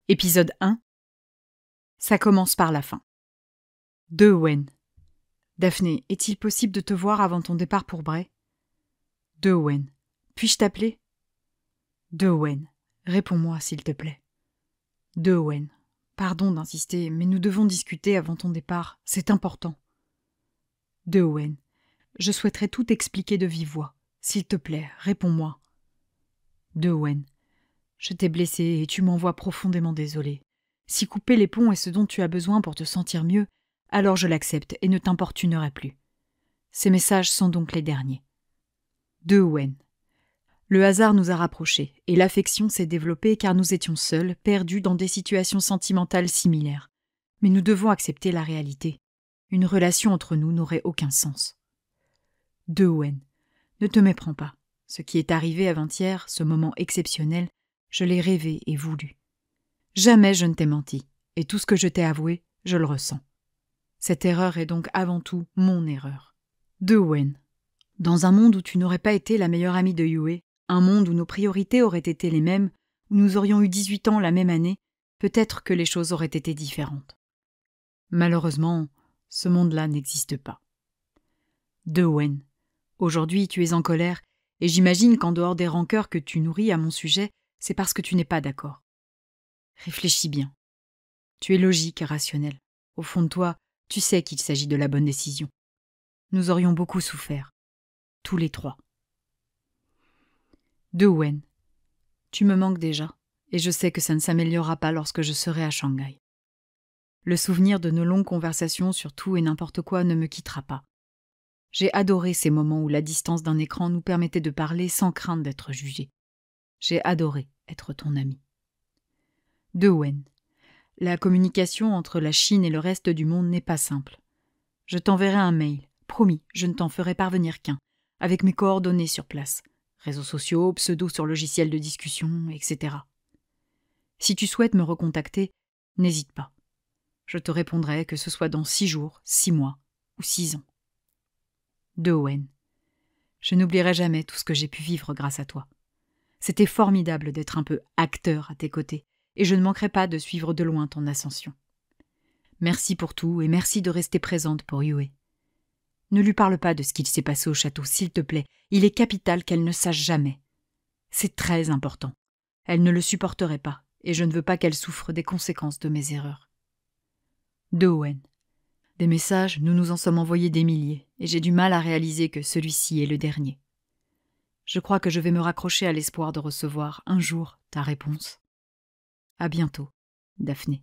Épisode 1. Ça commence par la fin. De Owen. Daphné, est-il possible de te voir avant ton départ pour Bray? De Owen. Puis-je t'appeler? De Owen. Réponds-moi, s'il te plaît. De Owen. Pardon d'insister, mais nous devons discuter avant ton départ. C'est important. De Owen. Je souhaiterais tout expliquer de vive voix. S'il te plaît, réponds-moi. De Owen. Je t'ai blessé et tu m'envoies profondément désolé. Si couper les ponts est ce dont tu as besoin pour te sentir mieux, alors je l'accepte et ne t'importunerai plus. Ces messages sont donc les derniers. De Owen. Le hasard nous a rapprochés et l'affection s'est développée car nous étions seuls, perdus dans des situations sentimentales similaires. Mais nous devons accepter la réalité. Une relation entre nous n'aurait aucun sens. De Owen. Ne te méprends pas. Ce qui est arrivé avant-hier, ce moment exceptionnel, je l'ai rêvé et voulu. Jamais je ne t'ai menti, et tout ce que je t'ai avoué, je le ressens. Cette erreur est donc avant tout mon erreur. De Owen. Dans un monde où tu n'aurais pas été la meilleure amie de Yue, un monde où nos priorités auraient été les mêmes, où nous aurions eu 18 ans la même année, peut-être que les choses auraient été différentes. Malheureusement, ce monde-là n'existe pas. De Owen. Aujourd'hui, tu es en colère, et j'imagine qu'en dehors des rancœurs que tu nourris à mon sujet, c'est parce que tu n'es pas d'accord. Réfléchis bien. Tu es logique et rationnel. Au fond de toi, tu sais qu'il s'agit de la bonne décision. Nous aurions beaucoup souffert. Tous les trois. De Owen. Tu me manques déjà, et je sais que ça ne s'améliorera pas lorsque je serai à Shanghai. Le souvenir de nos longues conversations sur tout et n'importe quoi ne me quittera pas. J'ai adoré ces moments où la distance d'un écran nous permettait de parler sans crainte d'être jugés. J'ai adoré être ton ami. De Owen. La communication entre la Chine et le reste du monde n'est pas simple. Je t'enverrai un mail. Promis, je ne t'en ferai parvenir qu'un, avec mes coordonnées sur place. Réseaux sociaux, pseudo sur logiciels de discussion, etc. Si tu souhaites me recontacter, n'hésite pas. Je te répondrai que ce soit dans 6 jours, 6 mois ou 6 ans. De Owen. Je n'oublierai jamais tout ce que j'ai pu vivre grâce à toi. C'était formidable d'être un peu acteur à tes côtés, et je ne manquerai pas de suivre de loin ton ascension. Merci pour tout, et merci de rester présente pour Yue. Ne lui parle pas de ce qu'il s'est passé au château, s'il te plaît. Il est capital qu'elle ne sache jamais. C'est très important. Elle ne le supporterait pas, et je ne veux pas qu'elle souffre des conséquences de mes erreurs. De Owen. Des messages, nous nous en sommes envoyés des milliers, et j'ai du mal à réaliser que celui-ci est le dernier. Je crois que je vais me raccrocher à l'espoir de recevoir, un jour, ta réponse. À bientôt, Daphné.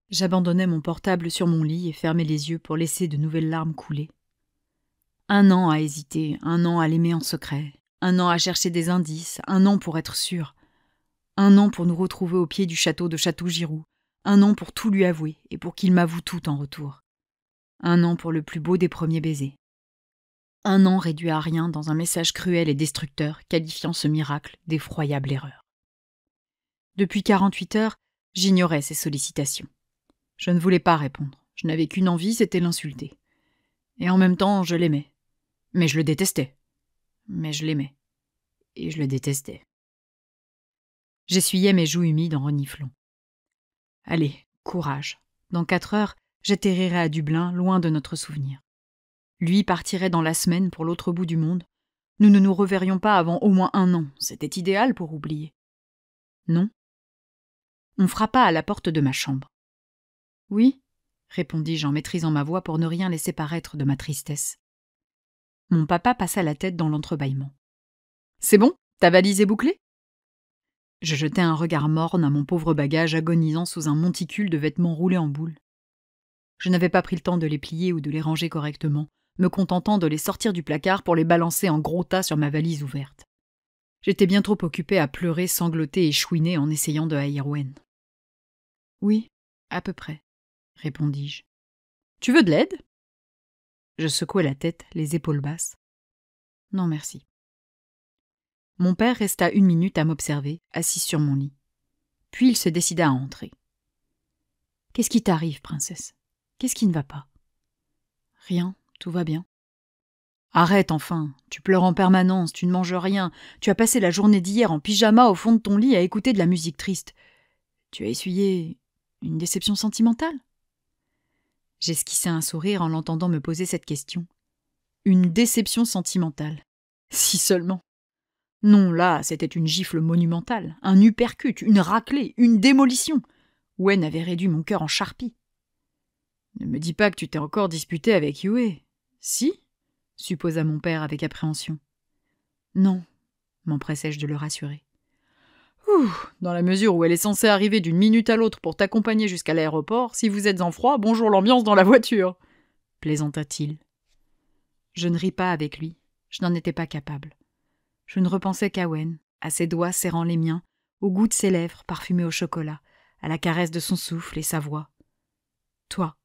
J'abandonnais mon portable sur mon lit et fermais les yeux pour laisser de nouvelles larmes couler. 1 an à hésiter, 1 an à l'aimer en secret, 1 an à chercher des indices, 1 an pour être sûr, 1 an pour nous retrouver au pied du château de Château-Giroux, 1 an pour tout lui avouer et pour qu'il m'avoue tout en retour. 1 an pour le plus beau des premiers baisers. 1 an réduit à rien dans un message cruel et destructeur qualifiant ce miracle d'effroyable erreur. Depuis 48 heures, j'ignorais ses sollicitations. Je ne voulais pas répondre. Je n'avais qu'une envie, c'était l'insulter. Et en même temps, je l'aimais. Mais je le détestais. Mais je l'aimais. Et je le détestais. J'essuyais mes joues humides en reniflant. Allez, courage. Dans 4 heures, j'atterrirai à Dublin, loin de notre souvenir. Lui partirait dans la semaine pour l'autre bout du monde. Nous ne nous reverrions pas avant au moins 1 an. C'était idéal pour oublier. Non. On frappa à la porte de ma chambre. « Oui » répondis-je en maîtrisant ma voix pour ne rien laisser paraître de ma tristesse. Mon papa passa la tête dans l'entrebâillement. « C'est bon, ta valise est bouclée ?» Je jetai un regard morne à mon pauvre bagage agonisant sous un monticule de vêtements roulés en boule. Je n'avais pas pris le temps de les plier ou de les ranger correctement, me contentant de les sortir du placard pour les balancer en gros tas sur ma valise ouverte. J'étais bien trop occupé à pleurer, sangloter et chouiner en essayant de haïr Wen. « Oui, à peu près. » répondis-je. « Tu veux de l'aide ?» Je secouai la tête, les épaules basses. « Non, merci. » Mon père resta 1 minute à m'observer, assis sur mon lit. Puis il se décida à entrer. « Qu'est-ce qui t'arrive, princesse? Qu'est-ce qui ne va pas ?»« Rien, tout va bien. »« Arrête enfin, tu pleures en permanence, tu ne manges rien, tu as passé la journée d'hier en pyjama au fond de ton lit à écouter de la musique triste. Tu as essuyé une déception sentimentale ?» J'esquissai un sourire en l'entendant me poser cette question. Une déception sentimentale. Si seulement. Non, là, c'était une gifle monumentale, un uppercut, une raclée, une démolition. Wen avait réduit mon cœur en charpie. « Ne me dis pas que tu t'es encore disputé avec Yue. »« Si ?» supposa mon père avec appréhension. « Non, » m'empressai-je de le rassurer. « Ouh, dans la mesure où elle est censée arriver d'une minute à l'autre pour t'accompagner jusqu'à l'aéroport, si vous êtes en froid, bonjour l'ambiance dans la voiture !» plaisanta-t-il. Je ne ris pas avec lui, je n'en étais pas capable. Je ne repensais qu'à Wen, à ses doigts serrant les miens, au goût de ses lèvres parfumées au chocolat, à la caresse de son souffle et sa voix. Toi,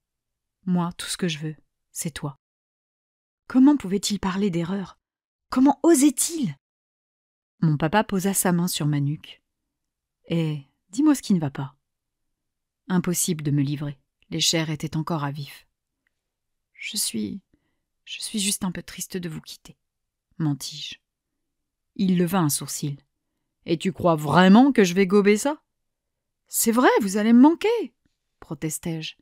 moi, tout ce que je veux, c'est toi. Comment pouvait-il parler d'erreur? Comment osait-il? Mon papa posa sa main sur ma nuque. Eh, dis-moi ce qui ne va pas. Impossible de me livrer, les chairs étaient encore à vif. Je suis juste un peu triste de vous quitter, mentis-je. Il leva un sourcil. Et tu crois vraiment que je vais gober ça? C'est vrai, vous allez me manquer, protestai-je.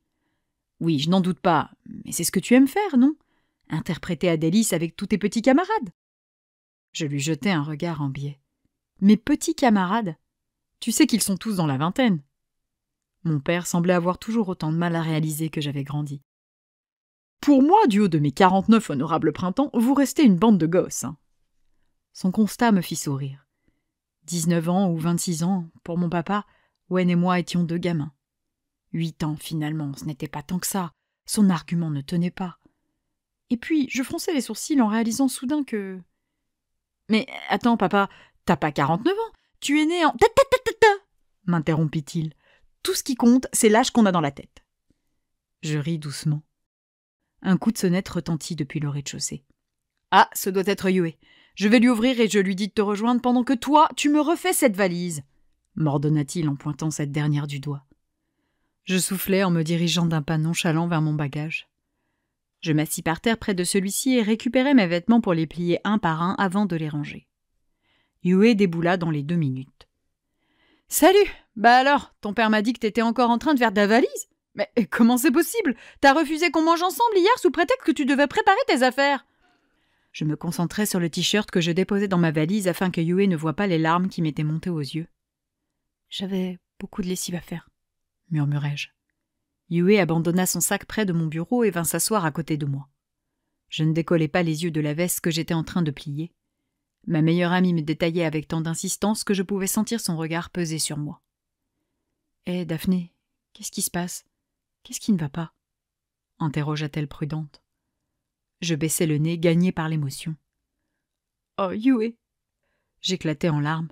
Oui, je n'en doute pas, mais c'est ce que tu aimes faire, non? Interpréter à délice avec tous tes petits camarades. Je lui jetai un regard en biais. Mes petits camarades? Tu sais qu'ils sont tous dans la vingtaine. Mon père semblait avoir toujours autant de mal à réaliser que j'avais grandi. Pour moi, du haut de mes 49 honorables printemps, vous restez une bande de gosses. Hein. Son constat me fit sourire. 19 ans ou 26 ans, pour mon papa, Wen et moi étions deux gamins. 8 ans, finalement, ce n'était pas tant que ça. Son argument ne tenait pas. Et puis, je fronçai les sourcils en réalisant soudain que... Mais attends, papa, t'as pas 49 ans, tu es né en... m'interrompit-il. Tout ce qui compte, c'est l'âge qu'on a dans la tête. Je ris doucement. Un coup de sonnette retentit depuis le rez-de-chaussée. Ah, ce doit être Yue. Je vais lui ouvrir et je lui dis de te rejoindre pendant que toi, tu me refais cette valise, m'ordonna-t-il en pointant cette dernière du doigt. Je soufflai en me dirigeant d'un pas nonchalant vers mon bagage. Je m'assis par terre près de celui-ci et récupérai mes vêtements pour les plier un par un avant de les ranger. Yue déboula dans les 2 minutes. « Salut! Bah alors, ton père m'a dit que t'étais encore en train de faire ta valise? Mais comment c'est possible? T'as refusé qu'on mange ensemble hier sous prétexte que tu devais préparer tes affaires !» Je me concentrai sur le t-shirt que je déposais dans ma valise afin que Yue ne voie pas les larmes qui m'étaient montées aux yeux. « J'avais beaucoup de lessive à faire, » murmurai-je. Yue abandonna son sac près de mon bureau et vint s'asseoir à côté de moi. Je ne décollai pas les yeux de la veste que j'étais en train de plier. Ma meilleure amie me détaillait avec tant d'insistance que je pouvais sentir son regard peser sur moi. « Hé, Daphné, qu'est-ce qui se passe? Qu'est-ce qui ne va pas ?» interrogea-t-elle prudente. Je baissai le nez, gagné par l'émotion. « Oh, Yue !» J'éclatai en larmes.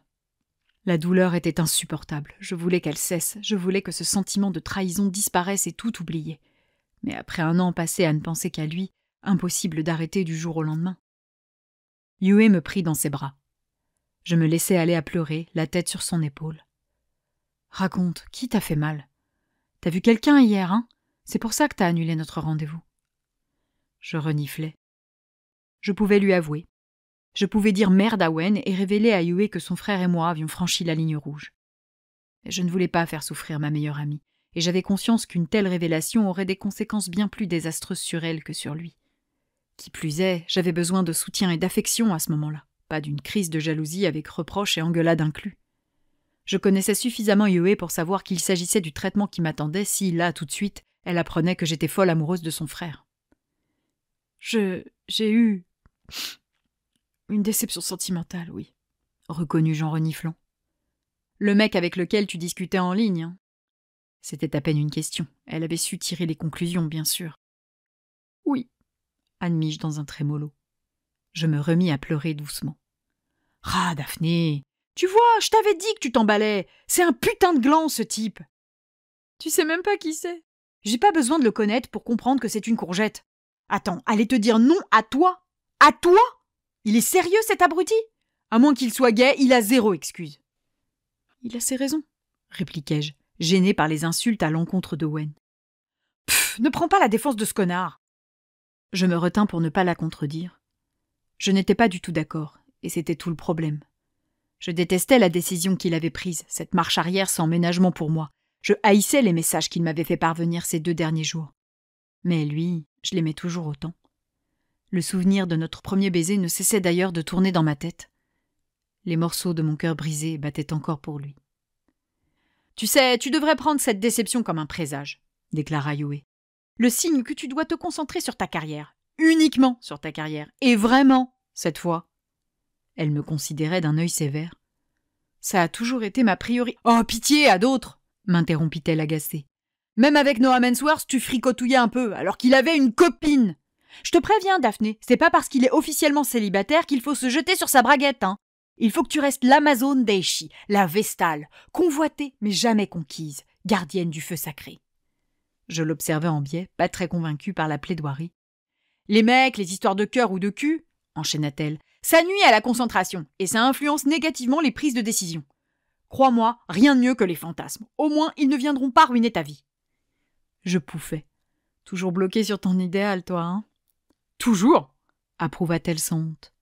La douleur était insupportable. Je voulais qu'elle cesse. Je voulais que ce sentiment de trahison disparaisse et tout oublier. Mais après un an passé à ne penser qu'à lui, impossible d'arrêter du jour au lendemain. Yue me prit dans ses bras. Je me laissai aller à pleurer, la tête sur son épaule. « Raconte, qui t'a fait mal? T'as vu quelqu'un hier, hein? C'est pour ça que t'as annulé notre rendez-vous. » Je reniflai. Je pouvais lui avouer. Je pouvais dire merde à Wen et révéler à Yue que son frère et moi avions franchi la ligne rouge. Mais je ne voulais pas faire souffrir ma meilleure amie, et j'avais conscience qu'une telle révélation aurait des conséquences bien plus désastreuses sur elle que sur lui. Qui plus est, j'avais besoin de soutien et d'affection à ce moment-là, pas d'une crise de jalousie avec reproches et engueulades inclus. Je connaissais suffisamment Yue pour savoir qu'il s'agissait du traitement qui m'attendait si, là, tout de suite, elle apprenait que j'étais folle amoureuse de son frère. J'ai eu... une déception sentimentale, oui, reconnus-je en reniflant. Le mec avec lequel tu discutais en ligne, hein. C'était à peine une question. Elle avait su tirer les conclusions, bien sûr. Oui, admis-je dans un trémolo. Je me remis à pleurer doucement. Ah, Daphné, tu vois, je t'avais dit que tu t'emballais. C'est un putain de gland, ce type. Tu sais même pas qui c'est. J'ai pas besoin de le connaître pour comprendre que c'est une courgette. Attends, aller te dire non à toi? À toi? Il est sérieux, cet abruti? À moins qu'il soit gay, il a 0 excuse. Il a ses raisons, répliquai-je, gêné par les insultes à l'encontre de Wen. Pfff, ne prends pas la défense de ce connard. Je me retins pour ne pas la contredire. Je n'étais pas du tout d'accord, et c'était tout le problème. Je détestais la décision qu'il avait prise, cette marche arrière sans ménagement pour moi, Je haïssais les messages qu'il m'avait fait parvenir ces 2 derniers jours. Mais lui, je l'aimais toujours autant. Le souvenir de notre premier baiser ne cessait d'ailleurs de tourner dans ma tête. Les morceaux de mon cœur brisé battaient encore pour lui. « Tu sais, tu devrais prendre cette déception comme un présage, » déclara Yue. « Le signe que tu dois te concentrer sur ta carrière, uniquement sur ta carrière, et vraiment, cette fois. » Elle me considérait d'un œil sévère. « Ça a toujours été ma priorité. »« Oh, pitié, à d'autres !» m'interrompit-elle agacée. « Même avec Noah Mansworth, tu fricotouillais un peu, alors qu'il avait une copine. Je te préviens, Daphné, c'est pas parce qu'il est officiellement célibataire qu'il faut se jeter sur sa braguette, hein. Il faut que tu restes l'Amazone d'Aishi, la Vestale, convoitée mais jamais conquise, gardienne du feu sacré. » Je l'observais en biais, pas très convaincue par la plaidoirie. « Les mecs, les histoires de cœur ou de cul, » enchaîna-t-elle, « ça nuit à la concentration et ça influence négativement les prises de décision. Crois-moi, rien de mieux que les fantasmes. Au moins, ils ne viendront pas ruiner ta vie. » Je pouffais. « Toujours bloqué sur ton idéal, toi, hein ? » ?»« Toujours !» approuva-t-elle sans honte.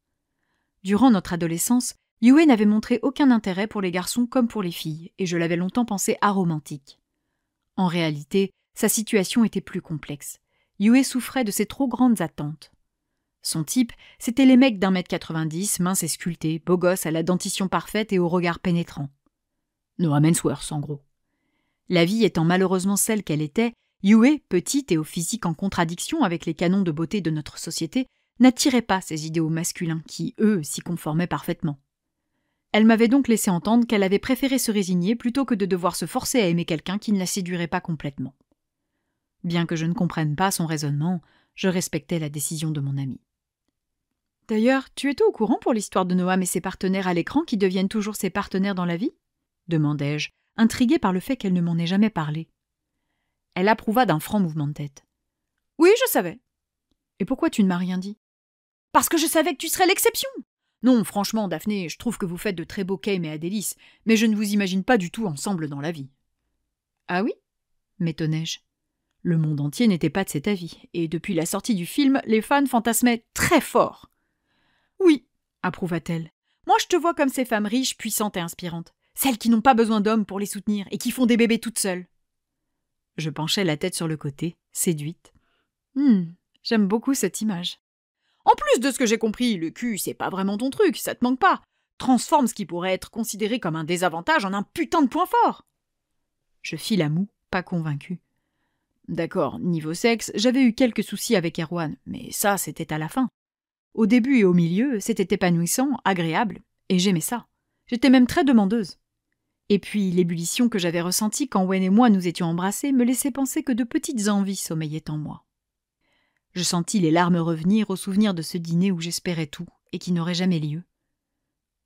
Durant notre adolescence, Yue n'avait montré aucun intérêt pour les garçons comme pour les filles, et je l'avais longtemps pensé aromantique. En réalité, sa situation était plus complexe. Yue souffrait de ses trop grandes attentes. Son type, c'était les mecs d'1m90, minces et sculptés, beaux gosses à la dentition parfaite et au regard pénétrant. Noah Mansworth, en gros. La vie étant malheureusement celle qu'elle était, Yue, petite et au physique en contradiction avec les canons de beauté de notre société, n'attirait pas ces idéaux masculins qui, eux, s'y conformaient parfaitement. Elle m'avait donc laissé entendre qu'elle avait préféré se résigner plutôt que de devoir se forcer à aimer quelqu'un qui ne la séduirait pas complètement. Bien que je ne comprenne pas son raisonnement, je respectais la décision de mon amie. « D'ailleurs, tu étais au courant pour l'histoire de Noam et ses partenaires à l'écran qui deviennent toujours ses partenaires dans la vie ?» demandai-je, intriguée par le fait qu'elle ne m'en ait jamais parlé. Elle approuva d'un franc mouvement de tête. « Oui, je savais. »« Et pourquoi tu ne m'as rien dit ?»« Parce que je savais que tu serais l'exception. Non, franchement, Daphné, je trouve que vous faites de très beaux Kame et Adélis, mais je ne vous imagine pas du tout ensemble dans la vie. »« Ah oui ?» m'étonnai-je. Le monde entier n'était pas de cet avis, et depuis la sortie du film, les fans fantasmaient très fort. « Oui, » approuva-t-elle. « Moi, je te vois comme ces femmes riches, puissantes et inspirantes. Celles qui n'ont pas besoin d'hommes pour les soutenir et qui font des bébés toutes seules. » Je penchai la tête sur le côté, séduite. « J'aime beaucoup cette image. » « En plus de ce que j'ai compris, le cul, c'est pas vraiment ton truc, ça te manque pas. Transforme ce qui pourrait être considéré comme un désavantage en un putain de point fort. » Je fis la moue, pas convaincue. D'accord, niveau sexe, j'avais eu quelques soucis avec Erwan, mais ça, c'était à la fin. Au début et au milieu, c'était épanouissant, agréable, et j'aimais ça. J'étais même très demandeuse. Et puis, l'ébullition que j'avais ressentie quand Wen et moi nous étions embrassés me laissait penser que de petites envies sommeillaient en moi. Je sentis les larmes revenir au souvenir de ce dîner où j'espérais tout et qui n'aurait jamais lieu.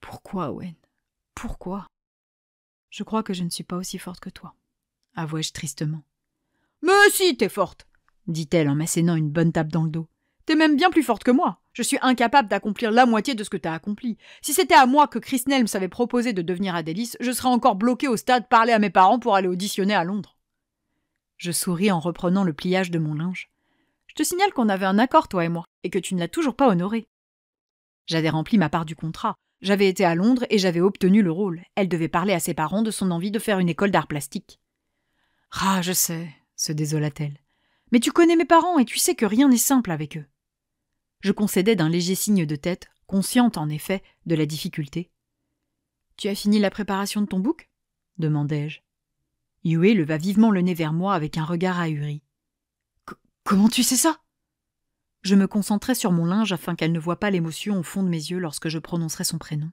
Pourquoi, Wen ? Pourquoi ? Je crois que je ne suis pas aussi forte que toi, avouai-je tristement. Mais si, t'es forte, dit-elle en m'assénant une bonne tape dans le dos. T'es même bien plus forte que moi. Je suis incapable d'accomplir la moitié de ce que t'as accompli. Si c'était à moi que Chris Nelms avait proposé de devenir Adélis, je serais encore bloquée au stade parler à mes parents pour aller auditionner à Londres. Je souris en reprenant le pliage de mon linge. Je te signale qu'on avait un accord, toi et moi, et que tu ne l'as toujours pas honoré. J'avais rempli ma part du contrat. J'avais été à Londres et j'avais obtenu le rôle. Elle devait parler à ses parents de son envie de faire une école d'art plastique. « Ah, je sais, » se désola-t-elle. « Mais tu connais mes parents et tu sais que rien n'est simple avec eux. » Je concédais d'un léger signe de tête, consciente en effet de la difficulté. « Tu as fini la préparation de ton book ?» demandai-je. Yue leva vivement le nez vers moi avec un regard ahuri. Comment tu sais ça ? Je me concentrais sur mon linge afin qu'elle ne voie pas l'émotion au fond de mes yeux lorsque je prononcerais son prénom.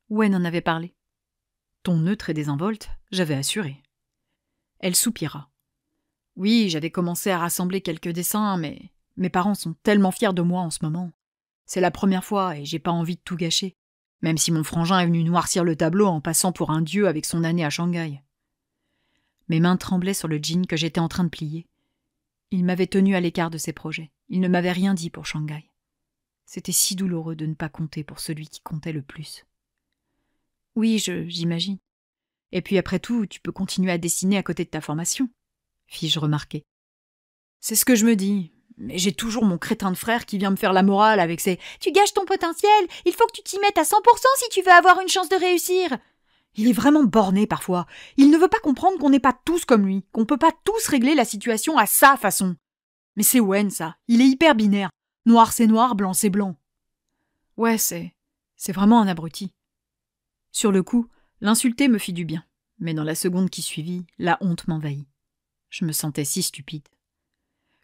Wen en avait parlé. Ton neutre et désinvolte, j'avais assuré. Elle soupira. Oui, j'avais commencé à rassembler quelques dessins, mais mes parents sont tellement fiers de moi en ce moment. C'est la première fois et j'ai pas envie de tout gâcher, même si mon frangin est venu noircir le tableau en passant pour un dieu avec son année à Shanghai. Mes mains tremblaient sur le jean que j'étais en train de plier. Il m'avait tenu à l'écart de ses projets. Il ne m'avait rien dit pour Shanghai. C'était si douloureux de ne pas compter pour celui qui comptait le plus. Oui, j'imagine. Et puis après tout, tu peux continuer à dessiner à côté de ta formation, fis-je remarquer. C'est ce que je me dis, mais j'ai toujours mon crétin de frère qui vient me faire la morale avec ses « Tu gâches ton potentiel, il faut que tu t'y mettes à 100% si tu veux avoir une chance de réussir !» Il est vraiment borné parfois. Il ne veut pas comprendre qu'on n'est pas tous comme lui, qu'on peut pas tous régler la situation à sa façon. Mais c'est Wen, ça. Il est hyper binaire. Noir c'est noir, blanc c'est blanc. Ouais, c'est vraiment un abruti. Sur le coup, l'insulter me fit du bien. Mais dans la seconde qui suivit, la honte m'envahit. Je me sentais si stupide.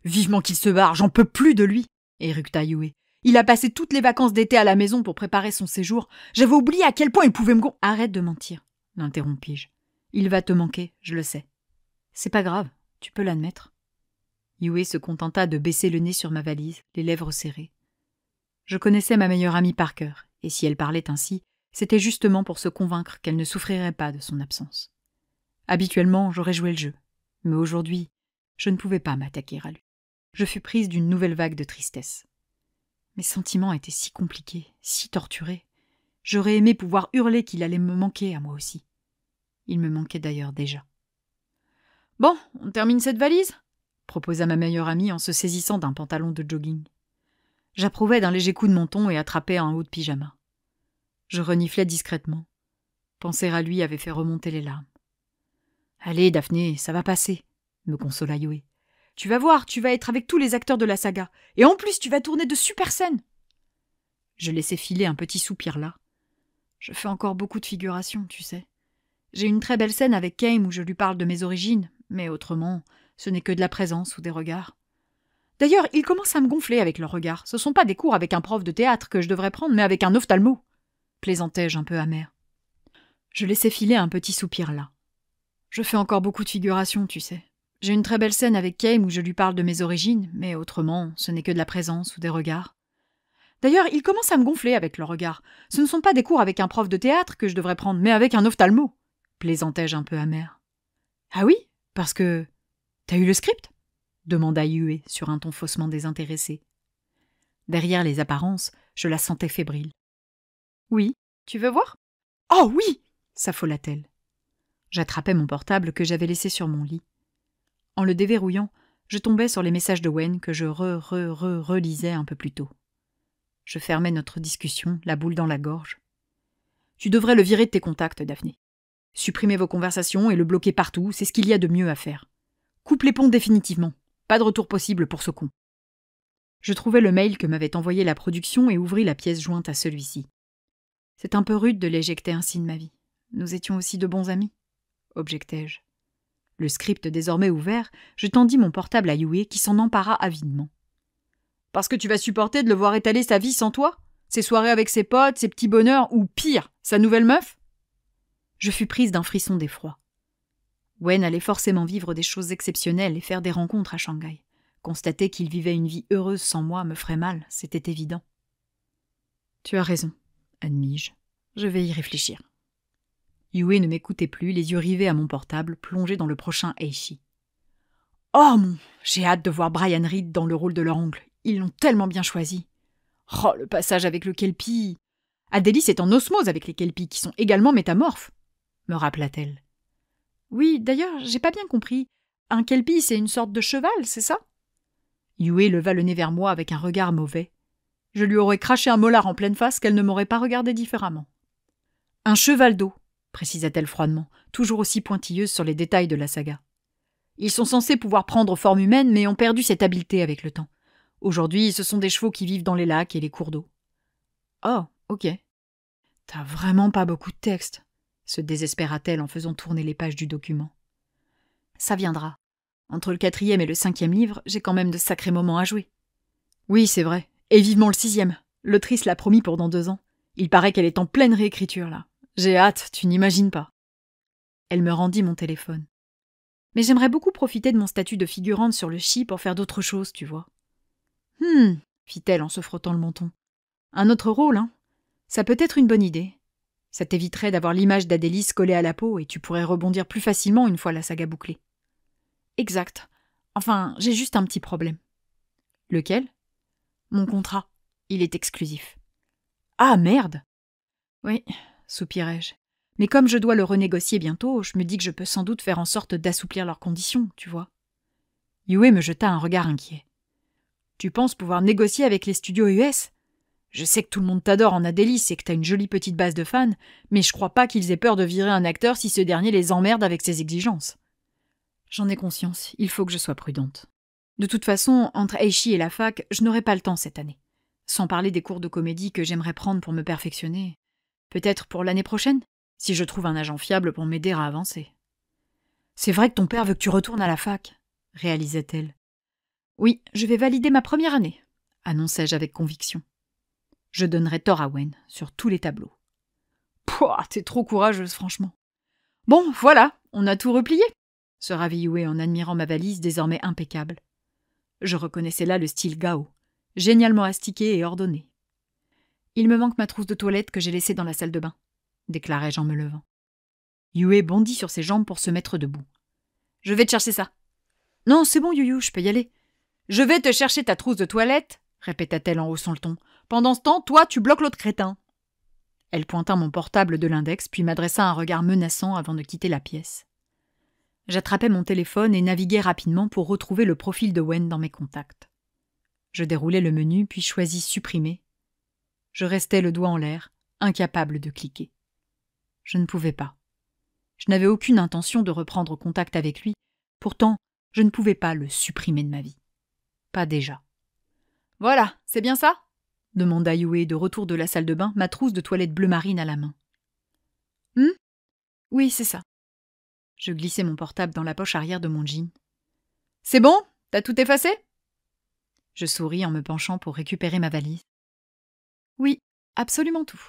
Vivement qu'il se barre, j'en peux plus de lui, éructa Yue. Il a passé toutes les vacances d'été à la maison pour préparer son séjour. J'avais oublié à quel point il pouvait me Arrête de mentir, l'interrompis-je. Il va te manquer, je le sais. C'est pas grave, tu peux l'admettre. Yue se contenta de baisser le nez sur ma valise, les lèvres serrées. Je connaissais ma meilleure amie par cœur, et si elle parlait ainsi, c'était justement pour se convaincre qu'elle ne souffrirait pas de son absence. Habituellement, j'aurais joué le jeu, mais aujourd'hui, je ne pouvais pas m'attaquer à lui. Je fus prise d'une nouvelle vague de tristesse. Mes sentiments étaient si compliqués, si torturés. J'aurais aimé pouvoir hurler qu'il allait me manquer à moi aussi. Il me manquait d'ailleurs déjà. « Bon, on termine cette valise ?» proposa ma meilleure amie en se saisissant d'un pantalon de jogging. J'approuvais d'un léger coup de menton et attrapais un haut de pyjama. Je reniflais discrètement. Penser à lui avait fait remonter les larmes. « Allez, Daphné, ça va passer », me consola Yue. « Tu vas voir, tu vas être avec tous les acteurs de la saga. Et en plus, tu vas tourner de super scènes !» Je laissai filer un petit soupir là. Je fais encore beaucoup de figuration, tu sais. J'ai une très belle scène avec Kame où je lui parle de mes origines, mais autrement, ce n'est que de la présence ou des regards. D'ailleurs, ils commencent à me gonfler avec leurs regards. Ce sont pas des cours avec un prof de théâtre que je devrais prendre, mais avec un ophtalmo. Plaisantai-je un peu amer. Je laissai filer un petit soupir là. Je fais encore beaucoup de figuration, tu sais. J'ai une très belle scène avec Kame où je lui parle de mes origines, mais autrement, ce n'est que de la présence ou des regards. D'ailleurs, ils commencent à me gonfler avec leurs regards. Ce ne sont pas des cours avec un prof de théâtre que je devrais prendre, mais avec un ophtalmo. Plaisantai-je un peu amer. Ah oui, parce que... T'as eu le script ? Demanda Yue sur un ton faussement désintéressé. Derrière les apparences, je la sentais fébrile. Oui, tu veux voir ? Oh oui ! S'affola-t-elle. J'attrapais mon portable que j'avais laissé sur mon lit. En le déverrouillant, je tombais sur les messages de Wen que je relisais un peu plus tôt. Je fermais notre discussion, la boule dans la gorge. Tu devrais le virer de tes contacts, Daphné. Supprimer vos conversations et le bloquer partout, c'est ce qu'il y a de mieux à faire. Coupe les ponts définitivement. Pas de retour possible pour ce con. Je trouvai le mail que m'avait envoyé la production et ouvris la pièce jointe à celui-ci. C'est un peu rude de l'éjecter ainsi de ma vie. Nous étions aussi de bons amis, objectai-je. Le script désormais ouvert, je tendis mon portable à Yue qui s'en empara avidement. Parce que tu vas supporter de le voir étaler sa vie sans toi ? Ses soirées avec ses potes, ses petits bonheurs, ou pire, sa nouvelle meuf ? Je fus prise d'un frisson d'effroi. Wen allait forcément vivre des choses exceptionnelles et faire des rencontres à Shanghai. Constater qu'il vivait une vie heureuse sans moi me ferait mal, c'était évident. Tu as raison, admis-je. Je vais y réfléchir. Yue ne m'écoutait plus, les yeux rivés à mon portable, plongé dans le prochain Eishi. Oh j'ai hâte de voir Brian Reed dans le rôle de leur oncle. Ils l'ont tellement bien choisi. Oh, le passage avec le Kelpie. Adélis est en osmose avec les Kelpies, qui sont également métamorphes, me rappela-t-elle. Oui, d'ailleurs, j'ai pas bien compris. Un Kelpie, c'est une sorte de cheval, c'est ça ? Yue leva le nez vers moi avec un regard mauvais. Je lui aurais craché un molar en pleine face qu'elle ne m'aurait pas regardé différemment. Un cheval d'eau, précisa-t-elle froidement, toujours aussi pointilleuse sur les détails de la saga. Ils sont censés pouvoir prendre forme humaine, mais ont perdu cette habileté avec le temps. Aujourd'hui, ce sont des chevaux qui vivent dans les lacs et les cours d'eau. Oh, ok. T'as vraiment pas beaucoup de texte, se désespéra-t-elle en faisant tourner les pages du document. Ça viendra. Entre le 4e et le 5e livre, j'ai quand même de sacrés moments à jouer. Oui, c'est vrai. Et vivement le 6e. L'autrice l'a promis pour dans 2 ans. Il paraît qu'elle est en pleine réécriture, là. J'ai hâte, tu n'imagines pas. Elle me rendit mon téléphone. Mais j'aimerais beaucoup profiter de mon statut de figurante sur le chi pour faire d'autres choses, tu vois. Fit-elle en se frottant le menton. Un autre rôle, hein ? Ça peut être une bonne idée. Ça t'éviterait d'avoir l'image d'Adélis collée à la peau et tu pourrais rebondir plus facilement une fois la saga bouclée. Exact. Enfin, j'ai juste un petit problème. Lequel ? Mon contrat. Il est exclusif. Ah, merde ! Oui, soupirai-je. Mais comme je dois le renégocier bientôt, je me dis que je peux sans doute faire en sorte d'assouplir leurs conditions, tu vois. Yue me jeta un regard inquiet. Tu penses pouvoir négocier avec les studios US ? Je sais que tout le monde t'adore en Adélis et que t'as une jolie petite base de fans, mais je crois pas qu'ils aient peur de virer un acteur si ce dernier les emmerde avec ses exigences. J'en ai conscience, il faut que je sois prudente. De toute façon, entre Aichi et la fac, je n'aurai pas le temps cette année. Sans parler des cours de comédie que j'aimerais prendre pour me perfectionner. Peut-être pour l'année prochaine, si je trouve un agent fiable pour m'aider à avancer. C'est vrai que ton père veut que tu retournes à la fac, réalisait-elle. Oui, je vais valider ma première année, annonçai-je avec conviction. Je donnerai tort à Wen sur tous les tableaux. Pouah, t'es trop courageuse, franchement. Bon, voilà, on a tout replié, se ravit Yue en admirant ma valise désormais impeccable. Je reconnaissais là le style Gao, génialement astiqué et ordonné. Il me manque ma trousse de toilette que j'ai laissée dans la salle de bain, déclarai-je en me levant. Yue bondit sur ses jambes pour se mettre debout. Je vais te chercher ça. Non, c'est bon, Yuyu, je peux y aller. Je vais te chercher ta trousse de toilette, répéta-t-elle en haussant le ton. Pendant ce temps, toi, tu bloques l'autre crétin. Elle pointa mon portable de l'index, puis m'adressa un regard menaçant avant de quitter la pièce. J'attrapai mon téléphone et naviguai rapidement pour retrouver le profil de Wen dans mes contacts. Je déroulai le menu, puis choisis supprimer. Je restais le doigt en l'air, incapable de cliquer. Je ne pouvais pas. Je n'avais aucune intention de reprendre contact avec lui, pourtant, je ne pouvais pas le supprimer de ma vie. Pas déjà. « Voilà, c'est bien ça ?» demanda Yue de retour de la salle de bain, ma trousse de toilette bleu marine à la main. « Oui, c'est ça. » Je glissai mon portable dans la poche arrière de mon jean. « C'est bon ? T'as tout effacé ?» Je souris en me penchant pour récupérer ma valise. « Oui, absolument tout. »